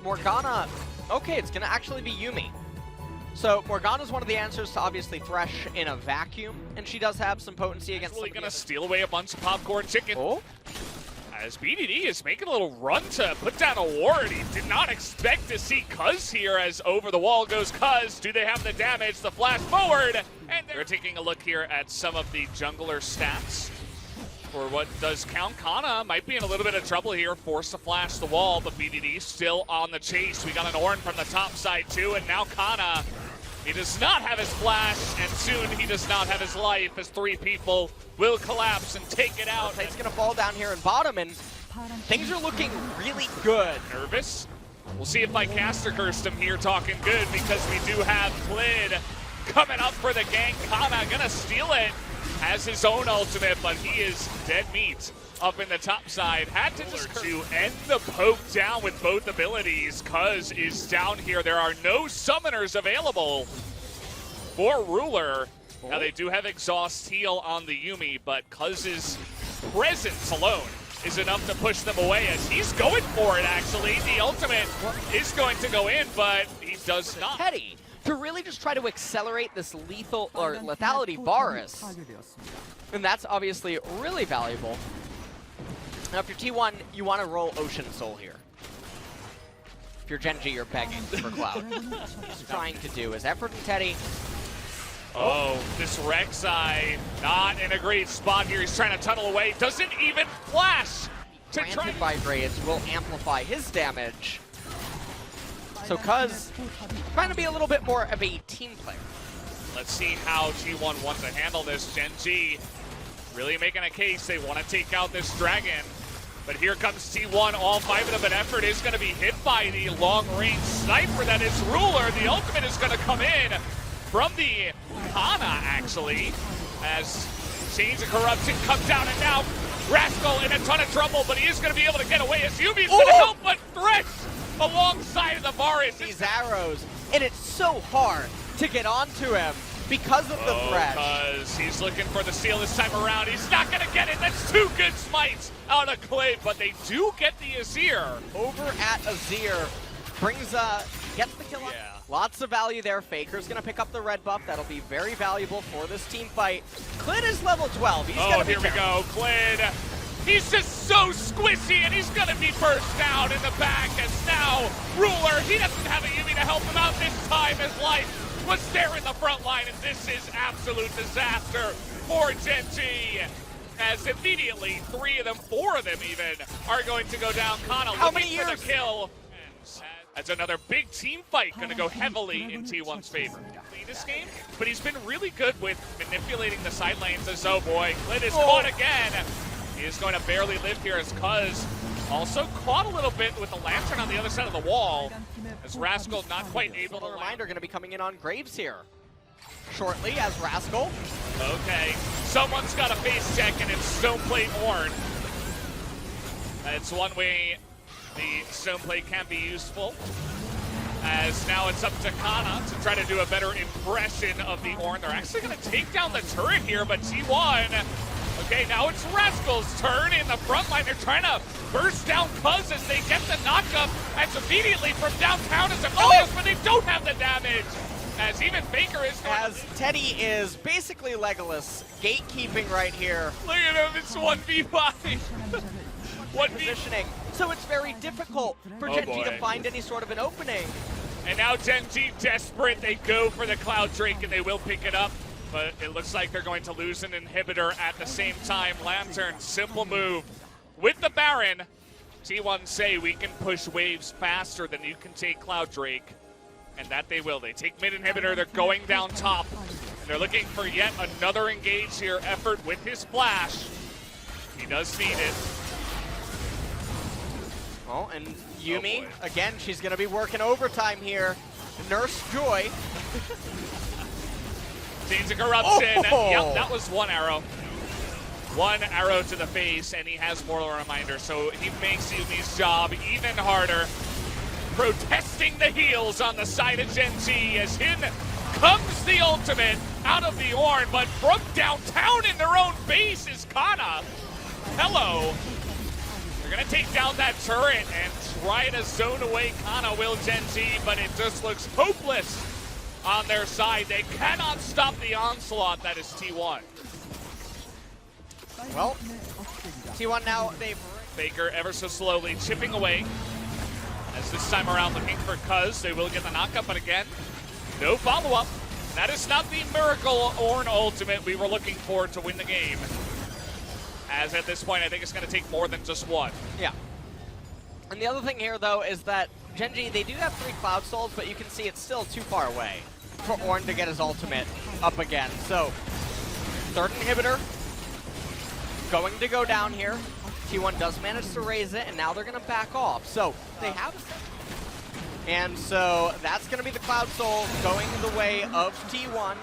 Morgana, okay, it's gonna actually be Yuumi. So Morgana's one of the answers to obviously Thresh in a vacuum, and she does have some potency against. Actually gonna steal away a bunch of popcorn chicken. Oh, As BDD is making a little run to put down a ward. He did not expect to see Cuz here as over the wall goes Cuz. Do they have the damage? The flash forward. And they're taking a look here at some of the jungler stats. For what does count, Kana might be in a little bit of trouble here, forced to flash the wall, but BDD still on the chase. We got an Ornn from the top side too, and now Kana, he does not have his flash, and soon he does not have his life, as 3 people will collapse and take it out. It's gonna fall down here in bottom, and things are looking really good. Nervous? We'll see if my caster cursed him here talking good, because we do have Klid coming up for the gank. Kana gonna steal it. Has his own ultimate, but he is dead meat up in the top side. Had to just to end the poke down with both abilities. Cuz is down here. There are no summoners available for Ruler. Now they do have exhaust heal on the Yuumi, but Cuz's presence alone is enough to push them away, as he's going for it actually. The ultimate is going to go in, but he does not. Teddy, to really just try to accelerate this lethal or lethality Varus. And that's obviously really valuable. Now if you're T1, you want to roll Ocean Soul here. If you're Gen.G, you're begging for Cloud. What he's trying to do is effort and Teddy. Oh, this Rek'Sai not in a great spot here. He's trying to tunnel away. Doesn't even flash to try. Granted by Graves will amplify his damage. So Cuz trying to be a little bit more of a team player. Let's see how T1 wants to handle this. Gen.G really making a case. They want to take out this dragon. But here comes T1. All 5 of them, but effort is going to be hit by the long-range sniper that is Ruler. The ultimate is going to come in from the Kana, actually, as Chains of Corruption comes down, and now Rascal in a ton of trouble, but he is going to be able to get away as Yuumi's going to help, but Thresh alongside of the Varus. These arrows, and it's so hard to get onto him because of the Thresh. Because he's looking for the steal this time around. He's not going to get it. That's 2 good smites out of Klid, but they do get the Azir. Over at Azir, brings, gets the kill. Yeah. Lots of value there. Faker's going to pick up the red buff. That'll be very valuable for this team fight. Klid is level 12. He's gonna be here we go. Klid. He's just so squishy, and he's going to be burst down in the back. As now, Ruler, he doesn't have a Yuumi to help him out this time. His life was there in the front line, and this is absolute disaster for Gen.G. As immediately 3 of them, 4 of them even, are going to go down. Kana looking for the kill. That's another big team fight going to go heavily in T1's favor. This game, but he's been really good with manipulating the side lanes. As oh boy, Klid is caught again. He is going to barely live here as Cuz also caught a little bit with the lantern on the other side of the wall. As Rascal not quite able to. A reminder going to be coming in on Graves here shortly as Rascal. Okay, someone's got a face check, and it's Stoneplate Ornn. It's one way the Stoneplate can be useful. As now it's up to Kana to try to do a better impression of the Ornn. They're actually going to take down the turret here, but T1. Okay, now it's Rascal's turn in the front line. They're trying to burst down Cuz as they get the knockup. As immediately from downtown is Aphelios, but they don't have the damage. As even Faker is going as Teddy is basically Legolas, gatekeeping right here. Look at him, it's 1v5. One Positioning. So it's very difficult for Gen.G to find any sort of an opening. And now Gen.G desperate. They go for the Cloud Drake, and they will pick it up. But it looks like they're going to lose an inhibitor at the same time. Lantern, simple move. With the Baron, T1 say we can push waves faster than you can take Cloud Drake. And that they will. They take mid inhibitor, they're going down top. They're looking for yet another engage here. Effort with his flash. He does need it. Oh, and Yuumi, again, she's going to be working overtime here. Nurse Joy. Chains of Corruption. Oh! Yep, that was 1 arrow. 1 arrow to the face, and he has Moral Reminder, so he makes Yuumi's job even harder. Protesting the heals on the side of Gen.G as in comes the ultimate out of the Ornn, but from downtown in their own base is Kana. Hello. They're going to take down that turret and try to zone away Kana will Gen.G, but it just looks hopeless on their side. They cannot stop the onslaught that is T1. Well, T1 now, they've... Faker ever so slowly chipping away. As this time around looking for Cuz, they will get the knockup, but again, no follow-up. That is not the Miracle Ornn ultimate we were looking for to win the game. As at this point, I think it's going to take more than just one. Yeah. And the other thing here, though, is that Gen.G, they do have 3 Cloud Souls, but you can see it's still too far away for Ornn to get his ultimate up again. So, third inhibitor going to go down here. T1 does manage to raise it, and now they're going to back off. So, they have a... And so, that's going to be the Cloud Soul going the way of T1. Out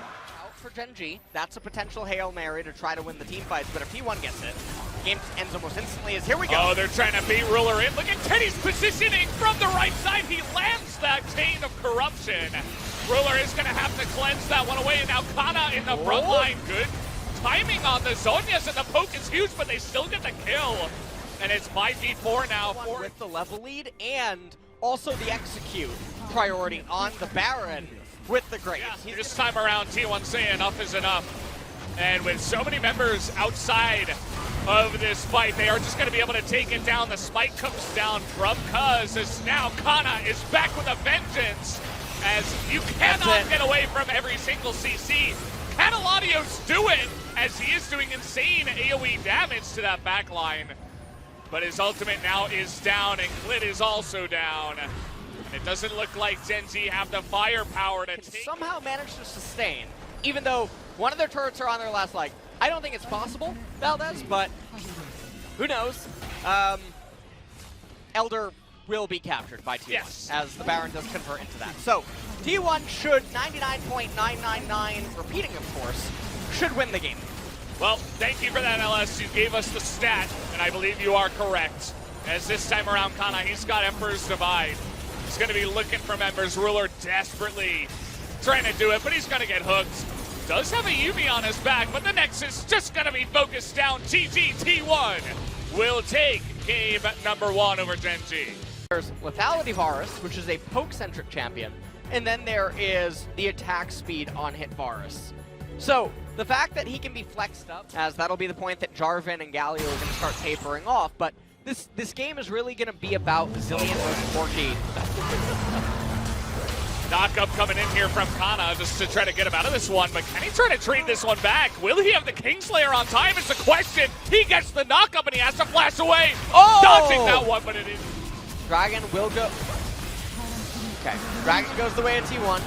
for Gen.G. That's a potential Hail Mary to try to win the team fights, but if T1 gets it, the game ends almost instantly as here we go. Oh, they're trying to bait Ruler in. Look at Teddy's positioning from the right side. He lands that chain of corruption. Ruler is going to have to cleanse that one away, and now Kana in the front line. Good timing on the Zhonya's, and the poke is huge, but they still get the kill. And it's 5v4 now. With the level lead and also the execute priority on the Baron with the Graves. Yeah, this time around, T1 saying enough is enough. And with so many members outside of this fight, they are just going to be able to take it down. The spike comes down from Cuz, as now Kana is back with a vengeance, as you cannot get away from every single CC. Can Eladios do it, as he is doing insane AoE damage to that backline? But his ultimate now is down, and Clit is also down. And it doesn't look like Gen.G have the firepower to somehow manage to sustain, even though one of their turrets are on their last leg. I don't think it's possible, Valdez, but who knows? Elder will be captured by T1, as the Baron does convert into that. So, T1 should 99.999, repeating of course, should win the game. Well, thank you for that, LS. You gave us the stat, and I believe you are correct. As this time around, Kana, he's got Emperor's Divide. He's going to be looking for members. Ruler desperately trying to do it, but he's going to get hooked. Does have a Yuumi on his back, but the Nexus just going to be focused down. GG T1 will take game number 1 over Gen.G. There's Lethality Varus, which is a poke-centric champion, and then there is the attack speed on hit Varus. So, the fact that he can be flexed up, as that'll be the point that Jarvan and Galio are going to start tapering off, but this game is really going to be about Zillion versus Corki. Knockup coming in here from Kana just to try to get him out of this one, but can he try to trade this one back? Will he have the Kingslayer on time is the question. He gets the knockup and he has to flash away. Oh! Dodging that one, but it is. Dragon will go. Okay, Dragon goes the way of T1.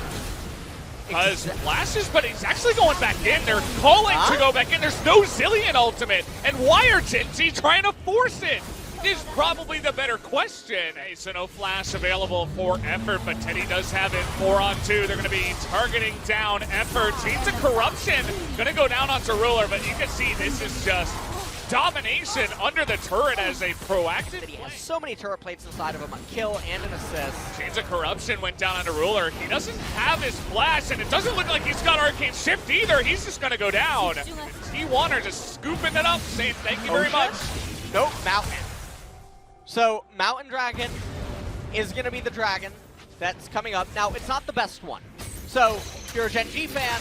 Cuz flashes, but he's actually going back in. They're calling to go back in. There's no Zillion ultimate. And why are Gen.G trying to force it? Is probably the better question. Hey, so no flash available for Effort, but Teddy does have it 4-on-2. They're going to be targeting down Effort. Chains of Corruption going to go down onto Ruler, but you can see this is just domination under the turret as a proactive. He has so many turret plates inside of him, a kill and an assist. Chains of Corruption went down onto Ruler. He doesn't have his flash, and it doesn't look like he's got Arcane Shift either. He's just going to go down. T1 are just scooping it up, saying thank you very much. Nope, Mountain. So, Mountain Dragon is going to be the dragon that's coming up. Now, it's not the best one. So, if you're a Gen.G fan,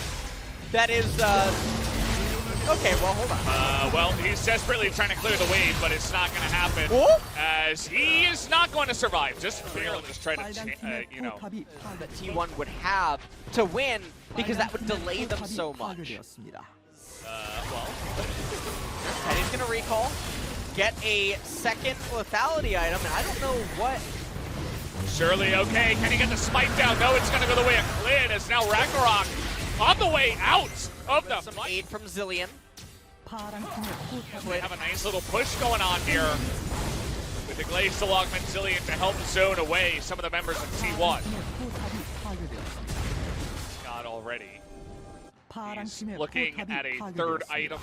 that is, okay, well, hold on. Well, he's desperately trying to clear the wave, but it's not going to happen. Whoop. As he is not going to survive. Just barely just try to, you know. That T1 would have to win because that would delay them so much. Well. Teddy's going to recall. Get a second lethality item, and I don't know what. Surely, okay. Can he get the spike down? No, it's going to go the way of Clit, as now Ragnarok on the way out of the some fight. aid from Zillion. We have a nice little push going on here with the Glazed Augment Zillion to help zone away some of the members of T1. Scott already. He's looking at a third item.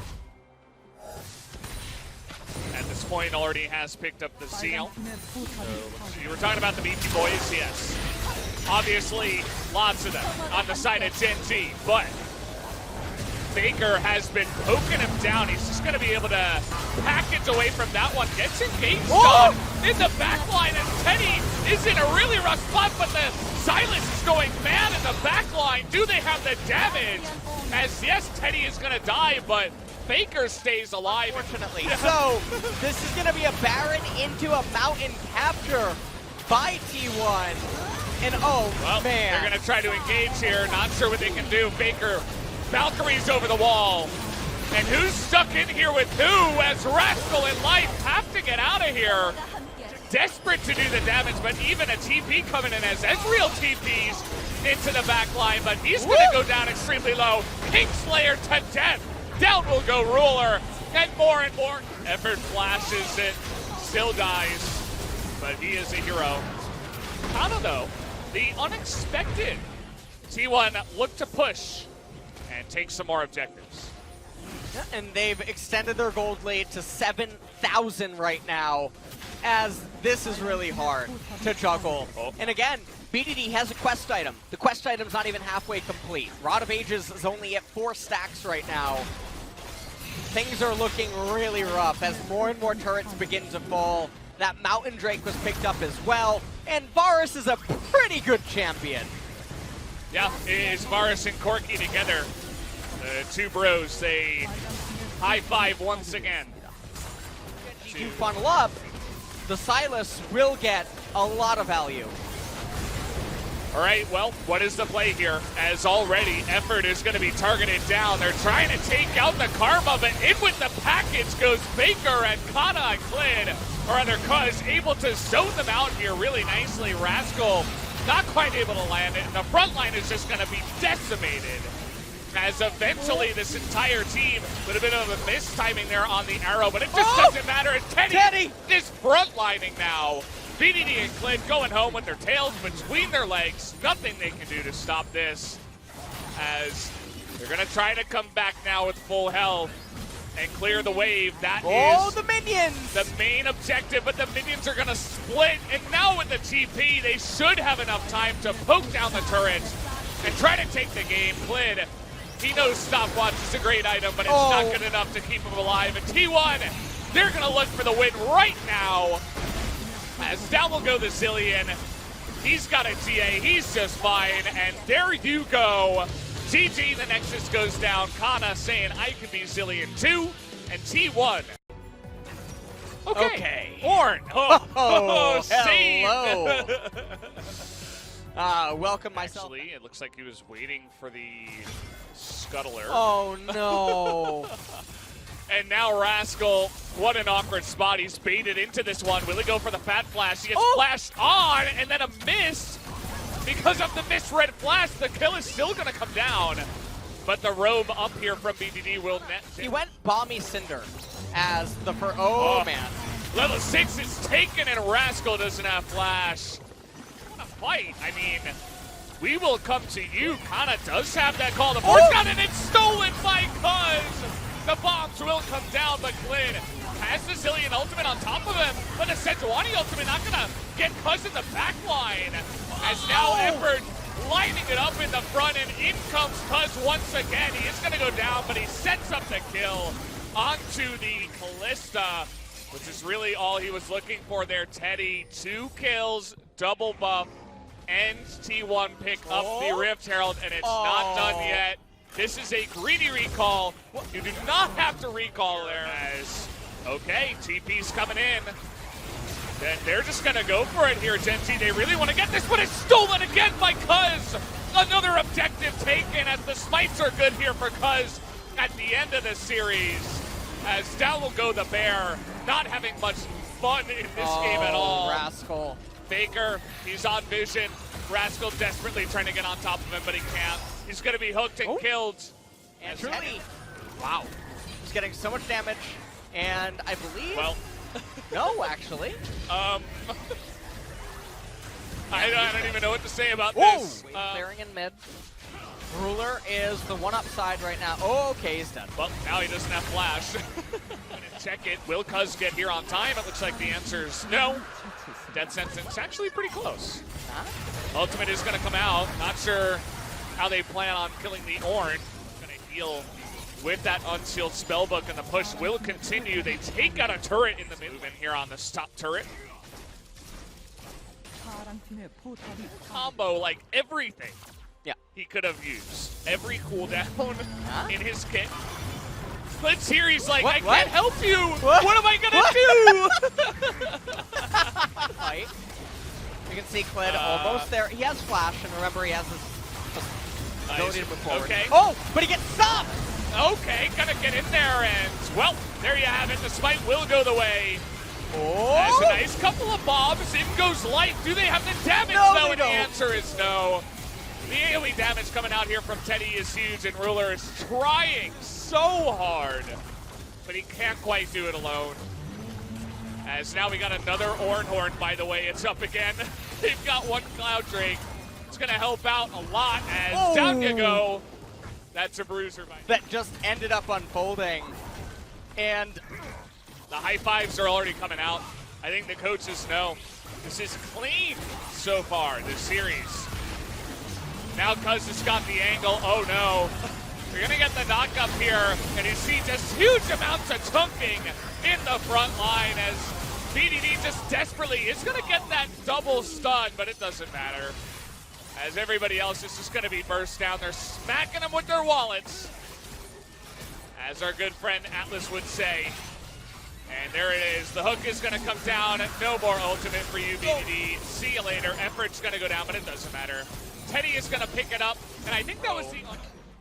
At this point, already has picked up the seal. So, you were talking about the BP boys, yes. Obviously, lots of them on the side of Gen.G, but Faker has been poking him down. He's just going to be able to package away from that one. Gets engaged on in the back line, and Teddy is in a really rough spot, but the Silas is going mad in the back line. Do they have the damage? As yes, Teddy is going to die, but Faker stays alive. Unfortunately. So, this is going to be a Baron into a mountain capture by T1. And oh, well, man. They're going to try to engage here. Not sure what they can do. Faker, Valkyrie's over the wall. And who's stuck in here with who as Rascal and Life have to get out of here. Desperate to do the damage, but even a TP coming in as Ezreal TPs into the back line, but he's going to go down extremely low. Kingslayer to death. Down will go Ruler, and more effort flashes it. Still dies, but he is a hero. Kana, though, the unexpected. T1 look to push and take some more objectives. Yeah, and they've extended their gold lead to 7,000 right now, as this is really hard to juggle. And again, BDD has a quest item. The quest item's not even halfway complete. Rod of Ages is only at 4 stacks right now. Things are looking really rough as more and more turrets begin to fall. That Mountain Drake was picked up as well, and Varus is a pretty good champion. Yeah, it's Varus and Corki together. The two bros, they high five once again. To funnel up, the Silas will get a lot of value. All right, well, what is the play here? As already, effort is going to be targeted down. They're trying to take out the Karma, but in with the package goes Faker and Kana and Clid, or other Cuz, able to zone them out here really nicely. Rascal not quite able to land it, and the front line is just going to be decimated. As eventually this entire team, with a bit of a mistiming there on the arrow, but it just doesn't matter. And Teddy is frontlining now. BDD and Clint going home with their tails between their legs. Nothing they can do to stop this, as they're going to try to come back now with full health and clear the wave. That is the minions! The main objective, but the minions are going to split. And now with the TP, they should have enough time to poke down the turrets and try to take the game. Clint, he knows stopwatch is a great item, but it's not good enough to keep him alive. And T1, they're going to look for the win right now. As down will go the Zillion. He's got a TA, he's just fine, and there you go. GG, the Nexus goes down. Kana saying, I could be Zillion too, and T1. Okay. Ornn. Hello. Welcome myself. Actually, it looks like he was waiting for the scuttler. Oh, no. And now Rascal, what an awkward spot. He's baited into this one. Will he go for the fat flash? He gets flashed on, and then a miss. Because of the misread flash, the kill is still going to come down. But the robe up here from BDD will net. He went Balmy Cinder as the first. Man. Level 6 is taken, and Rascal doesn't have flash. What a fight. I mean, we will come to you. Kana does have that call. The board's got it. It's stolen by Cuz. The bombs will come down, but Glyn has the Zillion ultimate on top of him, but the Sejuani ultimate not gonna get Cuz in the back line. As now Effort lining it up in the front, and in comes Cuz once again. He is gonna go down, but he sets up the kill onto the Callista, which is really all he was looking for there. Teddy, 2 kills, double buff, ends T1 pick up the Rift Herald, and it's not done yet. This is a greedy recall. You do not have to recall there. As, okay, TP's coming in. Then they're just going to go for it here, Gen.G. They really want to get this, but it's stolen again by Cuz. Another objective taken, as the smites are good here for Cuz at the end of the series. As down will go the Bear, not having much fun in this game at all. Rascal. Faker, he's on vision. Rascal desperately trying to get on top of him, but he can't. He's going to be hooked and killed. And truly, wow. He's getting so much damage, and I believe... Well, no, actually. I don't even know what to say about this. Clearing in mid. Ruler is the one upside right now. Okay, he's dead. Well, now he doesn't have flash. Check it. Will Cuz get here on time? It looks like the answer is no. Death sentence actually pretty close. Ultimate is going to come out. Not sure how they plan on killing the Ornn. Going to heal with that unsealed spellbook, and the push will continue. They take out a turret in the mid. Moving here on this top turret. Combo like everything. Yeah. He could have used every cooldown in his kit. But here he's like, I can't help you. What am I gonna do? Fight. You can see Kled almost there. He has flash, and remember he has this ability to move forward. Okay. Oh, but he gets stopped. Okay, gonna get in there, and well, there you have it. The smite will go the way. Oh, That's a nice couple of bombs. In goes light. Do they have the damage? No, and the answer is no. The AoE damage coming out here from Teddy is huge, and Ruler is trying so hard, but he can't quite do it alone. As now we got another Ornhorn, by the way. It's up again. They've got one Cloud Drake. It's going to help out a lot as down you go. That's a bruiser. That just ended up unfolding. And the high fives are already coming out. I think the coaches know this is clean so far, this series. Now Cuz has got the angle. Oh no. They're going to get the knock up here, and you see just huge amounts of chunking in the front line as BDD just desperately is going to get that double stun, but it doesn't matter. As everybody else is just going to be burst down. They're smacking them with their wallets, as our good friend Atlas would say. And there it is. The hook is going to come down. No more ultimate for you, BDD. See you later. Effort's going to go down, but it doesn't matter. Teddy is going to pick it up, and I think that was the...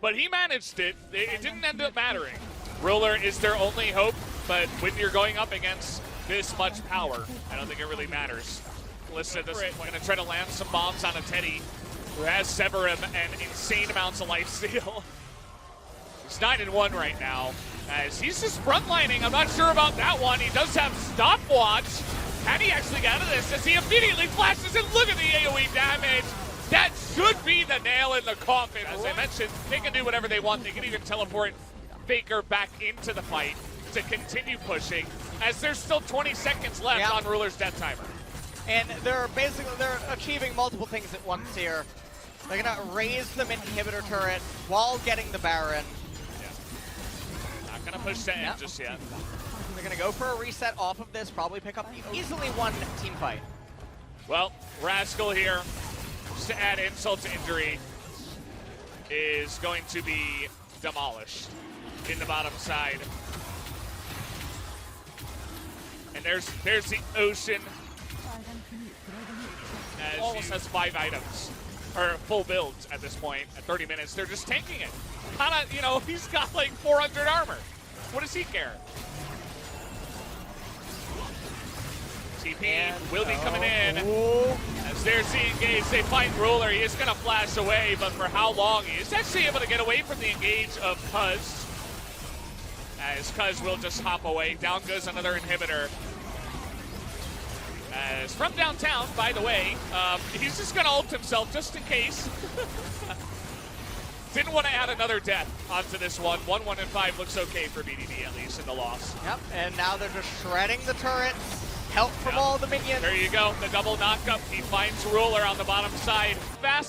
But he managed it. It didn't end up mattering. Ruler is their only hope, but when you're going up against this much power, I don't think it really matters. Listen, this is going to try to land some bombs on a Teddy who has Severum and insane amounts of lifesteal. He's 9-1 right now, as he's just frontlining. I'm not sure about that one. He does have stopwatch. Can he actually get out of this as he immediately flashes, and look at the AoE damage. That should be the nail in the coffin. As I mentioned, they can do whatever they want. They can even teleport Faker back into the fight to continue pushing, as there's still 20 seconds left on Ruler's death timer. And they're achieving multiple things at once here. They're gonna raise the inhibitor turret while getting the Baron. Yeah. Not gonna push to end just yet. They're gonna go for a reset off of this, probably pick up the easily one team fight. Well, Rascal here, just to add insult to injury, is going to be demolished in the bottom side. And there's the Ocean. As almost has 5 items, or full builds at this point. At 30 minutes, they're just tanking it. Kinda, you know, he's got like 400 armor. What does he care? TP will be coming in. As there's the engage, they find Ruler. He is going to flash away, but for how long? He is actually able to get away from the engage of Cuz. As Cuz will just hop away. Down goes another inhibitor. As from downtown, by the way, he's just going to ult himself just in case. Didn't want to add another death onto this one. 1-1 and 5 looks okay for BDD, at least in the loss. Yep, and now they're just shredding the turrets. Help from all the minions. There you go, the double knockup. He finds Ruler on the bottom side. Fast.